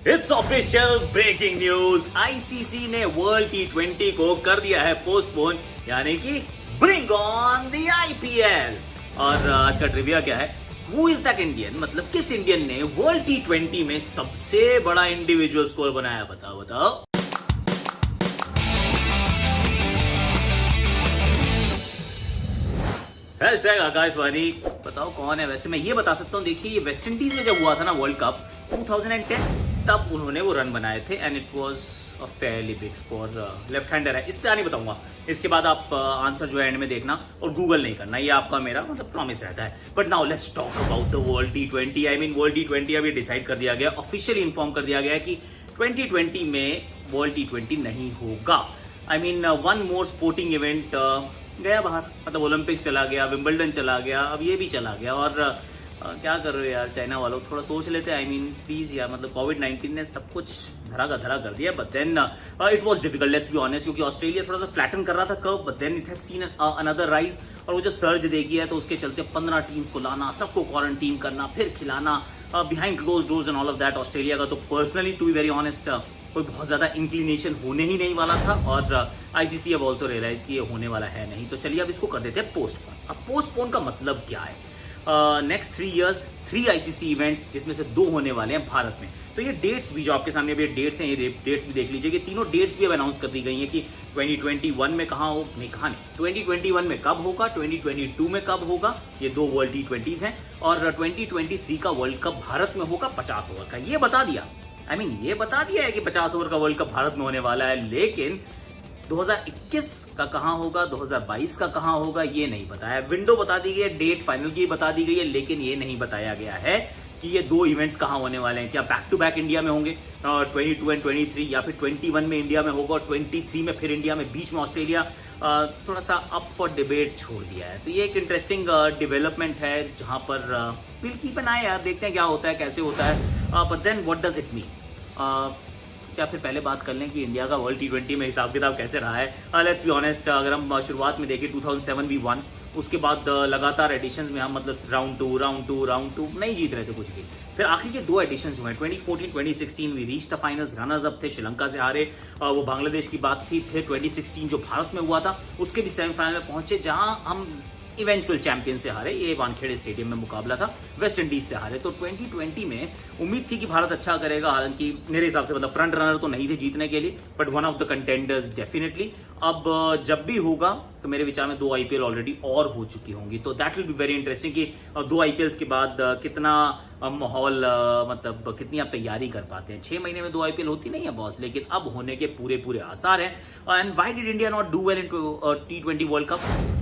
It's official breaking news. ICC ने world T20 को कर दिया है पोस्टपोन, यानी कि ब्रिंग ऑन द आईपीएल। और आज का ट्रिविया क्या है? हु इज दैट इंडियन, मतलब किस इंडियन ने वर्ल्ड टी20 में सबसे बड़ा इंडिविजुअल स्कोर बनाया? बताओ बताओ। हैशटैग आकाशवाणी। बताओ कौन है? वैसे मैं ये बता सकता हूँ, देखिए ये वेस्ट इंडीज में जब हुआ था ना वर्ल्ड कप 2010, तब उन्होंने वो रन बनाए थे and it was a fairly big score. Left hander है, इससे नहीं बताऊंगा। इसके बाद आप आंसर जो है एंड में देखना और गूगल नहीं करना, ये आपका मेरा मतलब प्रॉमिस रहता है। But now let's talk about the world टी20। आई मीन वर्ल्ड टी20 अभी डिसाइड कर दिया गया, ऑफिशियली इन्फॉर्म कर दिया गया है कि 2020 में वर्ल्ड टी20 नहीं होगा। I mean one more sporting event गया बाहर, मतलब ओलंपिक्स चला गया, विंबलडन चला गया, अब ये भी चला गया। और क्या कर रहे हो यार चाइना वालों, थोड़ा सोच लेते। आई मीन प्लीज यार, मतलब कोविड-19 ने सब कुछ धरा का धरा कर दिया। But then it was difficult, let's be honest, क्योंकि ऑस्ट्रेलिया थोड़ा सा फ्लैटन कर रहा था curve, but then it has seen another rise. और वो जो सर्ज देखी है, तो उसके चलते 15 टीम्स को लाना, सबको क्वारंटीन करना, फिर खिलाना behind close doors and all of that. Australia का तो personally to be very honest कोई बहुत ज्यादा इंक्लिनेशन होने ही नहीं वाला था, और आईसीसी अब ऑल्सो रियलाइज कि ये होने वाला है नहीं। तो चलिए अब इसको कर देते हैं पोस्टपोन। अब पोस्टपोन का मतलब क्या है? नेक्स्ट 3 इयर्स 3 आईसीसी इवेंट्स, जिसमें से 2 होने वाले हैं भारत में। तो ये डेट्स भी जो आपके सामने अभी डेट्स हैं, ये डेट्स भी देख लीजिए कि तीनों डेट्स भी अब अनाउंस कर दी गई हैं कि 2021 में कहाँ हो, नहीं कहाँ नहीं, 2021 में कब होगा, 2022 में कब होगा। ये 2 वर्ल्ड टी20s हैं, और 2023 का वर्ल्ड कप भारत में होगा 50 ओवर का। ये बता दिया, आई मीन ये बता दिया है कि 50 ओवर का वर्ल्ड कप भारत में होने वाला है, लेकिन 2021 का कहां होगा, 2022 का कहां होगा, ये नहीं बताया। विंडो बता दी गई है, डेट फाइनल की बता दी गई है, लेकिन ये नहीं बताया गया है कि ये 2 इवेंट्स कहां होने वाले हैं। क्या बैक टू बैक इंडिया में होंगे 22 एंड 23, या फिर 21 में इंडिया में होगा और 23 में फिर इंडिया में, बीच में ऑस्ट्रेलिया। थोड़ा सा अप फॉर डिबेट छोड़ दिया है। तो ये एक इंटरेस्टिंग डेवलपमेंट है, जहां पर विल कीप एन आई यार, देखते हैं क्या होता है, कैसे होता है। But then what does it mean? क्या फिर पहले बात कर लें कि इंडिया का वर्ल्ड टी20 में हिसाब किताब कैसे रहा है। लेट्स बी ऑनेस्ट, अगर हम शुरुआत में देखें 2007 वी वन, उसके बाद लगातार एडिशंस में हम मतलब राउंड टू नहीं जीत रहे थे कुछ भी। फिर आखिर के 2 एडिशंस हुए 2014 2016, we reach the finals, runners up थे, श्रीलंका से हारे, वो बांग्लादेश की बात थी। फिर 2016 जो भारत में हुआ था, उसके भी सेमीफाइनल में पहुंचे, जहां हम इवेंचुअल चैंपियन से हारे। ये वानखेड़े स्टेडियम में मुकाबला था, वेस्ट इंडीज से हारे। तो 2020 में उम्मीद थी कि भारत अच्छा करेगा, हालांकि मेरे हिसाब से मतलब फ्रंट रनर तो नहीं थे जीतने के लिए, but one of the contenders definitely. अब जब भी होगा तो मेरे विचार में 2 आईपीएल ऑलरेडी और हो चुकी होंगी, तो that will be very interesting कि 2 आईपीएल के बाद कितना माहौल, मतलब कितनी आप तैयारी कर पाते हैं। 6 महीने में 2 आईपीएल होती नहीं है बॉस, लेकिन अब होने के पूरे आसार हैं। And why did India not do well in T20 world cup?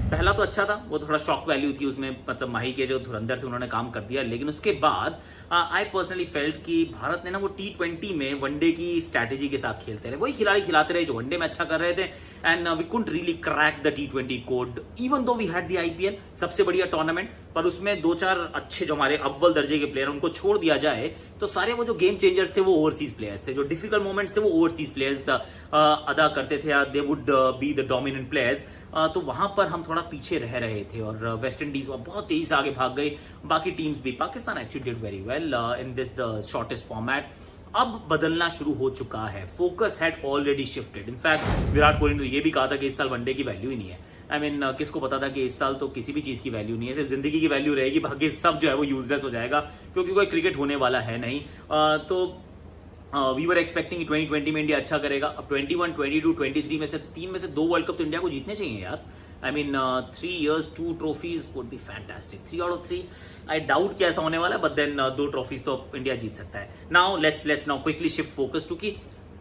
पहला तो अच्छा था, वो थोड़ा शॉक वैल्यू थी उसमें, मतलब माही के जो धुरंधर थे उन्होंने काम कर दिया। लेकिन उसके बाद आई पर्सनली फेल्ट कि भारत ने ना वो टी20 में वनडे की स्ट्रैटेजी के साथ खेलते रहे, वही खिलाड़ी खिलाते रहे जो वनडे में अच्छा कर रहे थे, and we couldn't really crack the T20 code even though we had the IPL, सबसे बढ़िया टूर्नामेंट। पर उसमें 2-4 अच्छे जो हमारे अव्वल दर्जे के प्लेयर, उनको छोड़ दिया जाए तो सारे वो जो गेम चेंजर्स थे वो ओवरसीज प्लेयर्स थे, जो डिफिकल्ट मोमेंट्स थे वो ओवरसीज प्लेयर्स अदा करते थे, they would be the dominant players. तो वहां पर हम थोड़ा पीछे रह रहे थे, और वेस्ट इंडीज बहुत तेजी से आगे भाग गई, बाकी टीम्स भी। Pakistan actually did very well in this the shortest format. अब बदलना शुरू हो चुका है, focus had already shifted. In fact Virat Kohli ने तो ये भी कहा था कि इस साल वनडे की वैल्यू ही नहीं है। आई मीन किसको पता था कि इस साल तो किसी भी चीज की वैल्यू नहीं है, सिर्फ जिंदगी की वैल्यू रहेगी, बाकी सब जो है वो यूजलेस हो जाएगा, क्योंकि कोई क्रिकेट होने वाला है नहीं। तो वी वर एक्सपेक्टिंग 2020 में इंडिया अच्छा करेगा। अब 21, 22, 23 में से 3 में से 2 वर्ल्ड कप तो इंडिया को जीतने चाहिए यार। I mean 3 years 2 trophies would be fantastic. 3 out of 3 I doubt कि ऐसा होने वाला है, बट देन 2 ट्रॉफीज तो इंडिया जीत सकता है। Now let's now quickly shift focus to कि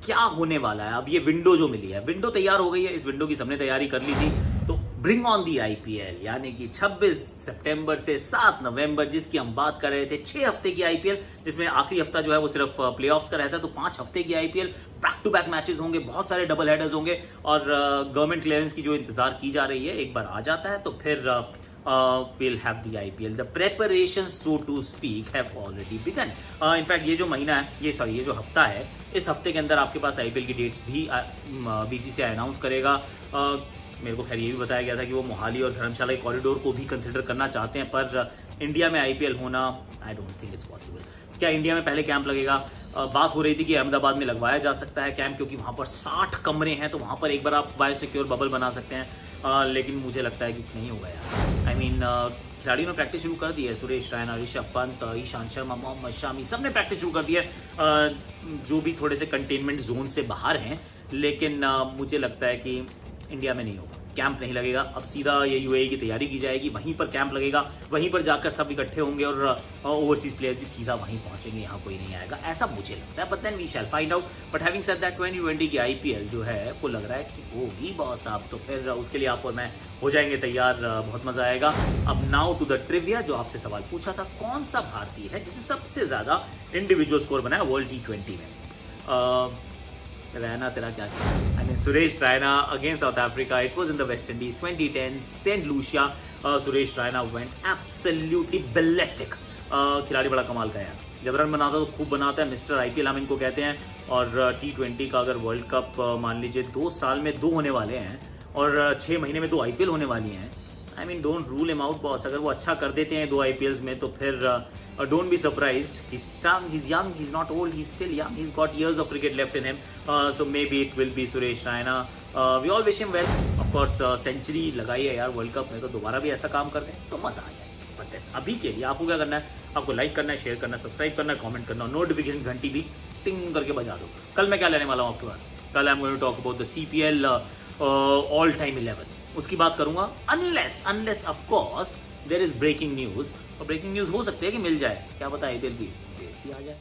क्या होने वाला है। अब ये विंडो जो मिली है, विंडो तैयार हो गई है, इस विंडो की सबने तैयारी कर ली थी। तो ब्रिंग ऑन दी आईपीएल, यानी कि 26 सितंबर से 7 नवंबर, जिसकी हम बात कर रहे थे, 6 हफ्ते की आईपीएल, जिसमें आखिरी हफ्ता जो है वो सिर्फ प्लेऑफ्स का रहता है। तो 5 हफ्ते की IPL, back to back matches होंगे, बहुत सारे डबल हेडर्स होंगे, और गवर्नमेंट क्लियरेंस की जो इंतजार की जा रही है, एक बार आ जाता है तो फिर we'll have the IPL. The preparations, so to speak, have already begun. In fact, ये जो महीना है, ये जो हफ्ता है, इस हफ्ते के अंदर आपके पास आईपीएल की डेट्स भी बीसीसीआई अनाउंस करेगा। मेरे को खैर ये भी बताया गया था कि वो मोहाली और धर्मशाला के कॉरिडोर को भी कंसिडर करना चाहते हैं, पर इंडिया में आईपीएल होना I don't think it's possible. क्या इंडिया में पहले कैंप लगेगा? बात हो रही थी कि अहमदाबाद में लगवाया जा सकता है कैंप, क्योंकि वहां पर 60 कमरे हैं, तो वहां पर एक बार आप बायोसिक्योर बबल बना सकते हैं। लेकिन मुझे लगता है कि नहीं होगा यार। आई मीन खिलाड़ियों ने प्रैक्टिस शुरू कर दी है। सुरेश रैना, ऋषभ पंत, ईशांत शर्मा, मोहम्मद शामी, सब ने प्रैक्टिस शुरू कर दी है, जो भी थोड़े से कंटेनमेंट जोन से बाहर हैं। लेकिन मुझे लगता है कि इंडिया में नहीं होगा, कैंप नहीं लगेगा। अब सीधा ये यूएई की तैयारी की जाएगी, वहीं पर कैंप लगेगा, वहीं पर जाकर सब इकट्ठे होंगे और ओवरसीज प्लेयर्स भी सीधा वहीं पहुंचेंगे, यहाँ कोई नहीं आएगा, ऐसा मुझे लगता है। But then we shall find out. But having said that 2020 की आईपीएल जो है वो लग रहा है कि होगी बॉस साहब, तो फिर उसके लिए आप और मैं हो जाएंगे तैयार, बहुत मजा आएगा। अब नाउ टू द ट्रिविया, जो आपसे सवाल पूछा था, कौन सा भारतीय है जिसे सबसे ज्यादा इंडिविजुअल स्कोर बनाया वर्ल्ड T20 में? रैना तेरा क्या था? I mean Suresh Raina against South Africa, it was in the West Indies 2010 Saint Lucia. Suresh Raina went absolutely ballistic. खिलाड़ी बड़ा कमाल का है, जब रन बनाता तो खूब बनाता है, मिस्टर आईपीएल हम इनको कहते हैं। और T20 का अगर वर्ल्ड कप मान लीजिए 2 साल में 2 होने वाले हैं और 6 महीने में 2 आईपीएल होने वाली हैं, I mean don't rule him out boss. अगर वो अच्छा कर देते हैं 2 आईपीएल्स में तो फिर don't be surprised. He's young, he's not old, he's still young. He's got years of cricket left in him. So maybe it will be Suresh Raina. We all wish him well. Of course, century लगाई है यार world cup में, तो दोबारा भी ऐसा काम कर दें तो मजा आ जाए। बट अभी के लिए आपको क्या करना है? आपको लाइक करना है, शेयर करना है, सब्सक्राइब करना है, कमेंट करना, नोटिफिकेशन घंटी भी टिंग करके बजा दो। कल मैं क्या लेने वाला हूँ आपके पास? कल I am going to talk about the CPL all time 11, उसकी बात करूंगा। Unless of course there is breaking news, और ब्रेकिंग न्यूज हो सकती है कि मिल जाए, क्या पता आईपीएल की देर सी आ जाए।